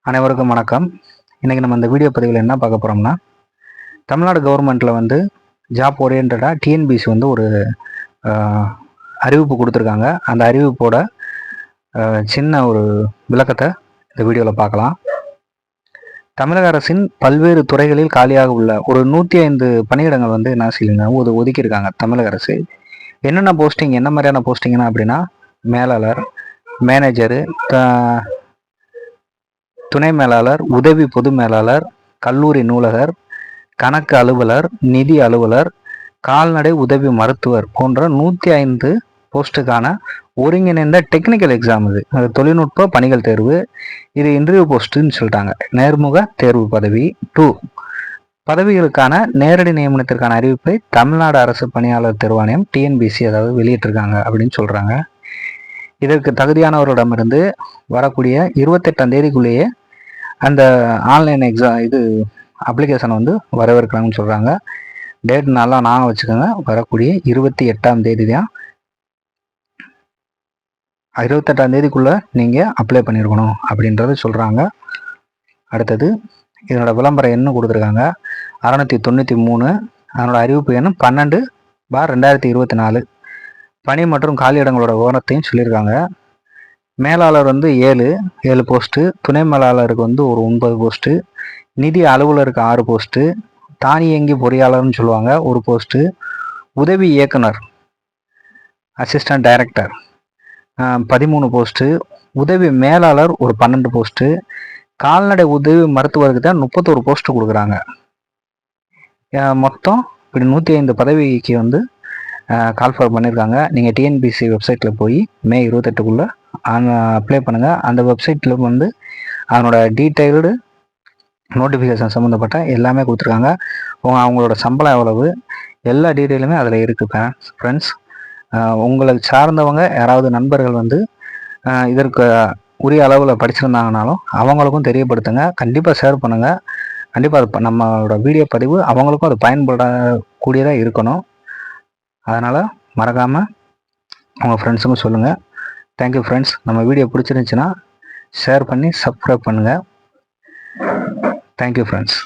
அனைவருக்கும் வணக்கம். இன்றைக்கி நம்ம இந்த வீடியோ பதிவில் என்ன பார்க்க போகிறோம்னா, தமிழ்நாடு கவர்மெண்ட்டில் வந்து ஜாப் ஓரியன்டாக டிஎன்பிசி வந்து ஒரு அறிவிப்பு கொடுத்துருக்காங்க. அந்த அறிவிப்போட சின்ன ஒரு விளக்கத்தை இந்த வீடியோவில் பார்க்கலாம். தமிழக அரசின் பல்வேறு துறைகளில் காலியாக உள்ள ஒரு 105 பணியிடங்கள் வந்து என்ன செய்யுங்க ஒதுக்கியிருக்காங்க தமிழக அரசு. என்னென்ன போஸ்டிங், என்ன மாதிரியான போஸ்டிங்னா அப்படின்னா, மேலாளர், மேனேஜரு, துணை மேலாளர், உதவி பொது மேலாளர், கல்லூரி நூலகர், கணக்கு அலுவலர், நிதி அலுவலர், கால்நடை உதவி மருத்துவர் போன்ற 105 போஸ்ட்டுக்கான ஒருங்கிணைந்த டெக்னிக்கல் எக்ஸாம் அது தொழில்நுட்ப பணிகள் தேர்வு. இது இன்டர்வியூ போஸ்ட்டுன்னு சொல்லிட்டாங்க. நேர்முக தேர்வு பதவி 2. பதவிகளுக்கான நேரடி நியமனத்திற்கான அறிவிப்பை தமிழ்நாடு அரசு பணியாளர் தேர்வாணையம் டிஎன்பிசி அதாவது வெளியிட்டிருக்காங்க அப்படின்னு சொல்கிறாங்க. இதற்கு தகுதியானவர்களிடமிருந்து வரக்கூடிய 28ஆம் தேதிக்குள்ளேயே அந்த ஆன்லைன் எக்ஸாம் அப்ளிகேஷன் வந்து வரவேற்கலாம்னு சொல்கிறாங்க. டேட் நல்லா நான் வச்சுக்கோங்க. வரக்கூடிய 28ஆம் தேதி தான். 28ஆம் தேதிக்குள்ளே நீங்கள் அப்ளை பண்ணியிருக்கணும் அப்படின்றத சொல்கிறாங்க. அடுத்தது இதனோட விளம்பரம் என்ன கொடுத்துருக்காங்க, 693. அதனோட அறிவிப்பு எண் 12/2024. பணி மற்றும் காலியிடங்களோட விவரத்தையும் சொல்லியிருக்காங்க. மேலாளர் வந்து 7 போஸ்ட்டு, துணை மேலாளருக்கு வந்து ஒரு 9 போஸ்ட்டு, நிதி அலுவலருக்கு 6 போஸ்ட்டு, தானியங்கி பொறியாளர்னு சொல்லுவாங்க ஒரு போஸ்ட்டு, உதவி இயக்குனர் அசிஸ்டன்ட் டைரக்டர் 13 போஸ்ட்டு, உதவி மேலாளர் ஒரு 12 போஸ்ட்டு, கால்நடை உதவி மருத்துவருக்கு தான் 31 போஸ்ட்டு கொடுக்குறாங்க. மொத்தம் இப்படி 105 பதவிக்கு வந்து கால்ஃபார் பண்ணியிருக்காங்க. நீங்கள் டிஎன்பிசி வெப்சைட்டில் போய் மே 28க்குள்ளே அப்ளை பண்ணுங்கள். அந்த வெப்சைட்டில் வந்து அதனோட டீட்டெயில்டு நோட்டிஃபிகேஷன் சம்மந்தப்பட்ட எல்லாமே கொடுத்துருக்காங்க. அவங்களோட சம்பளம் எவ்வளவு, எல்லா டீட்டெயிலுமே அதில் இருக்குது ஃப்ரெண்ட்ஸ். உங்களுக்கு சார்ந்தவங்க யாராவது நண்பர்கள் வந்து இதற்கு உரிய அளவில் படிச்சிருந்தாங்கனாலும் அவங்களுக்கும் தெரியப்படுத்துங்க. கண்டிப்பாக ஷேர் பண்ணுங்கள். கண்டிப்பாக அது நம்மளோட வீடியோ பதிவு அவங்களுக்கும் அது பயன்படக்கூடியதாக இருக்கணும். அதனால் மறக்காமல் உங்கள் ஃப்ரெண்ட்ஸுக்கும் சொல்லுங்கள். Thank you friends. நம்ம வீடியோ பிடிச்சிருந்துச்சுன்னா ஷேர் பண்ணி சப்ஸ்கிரைப் பண்ணுங்கள். Thank you friends.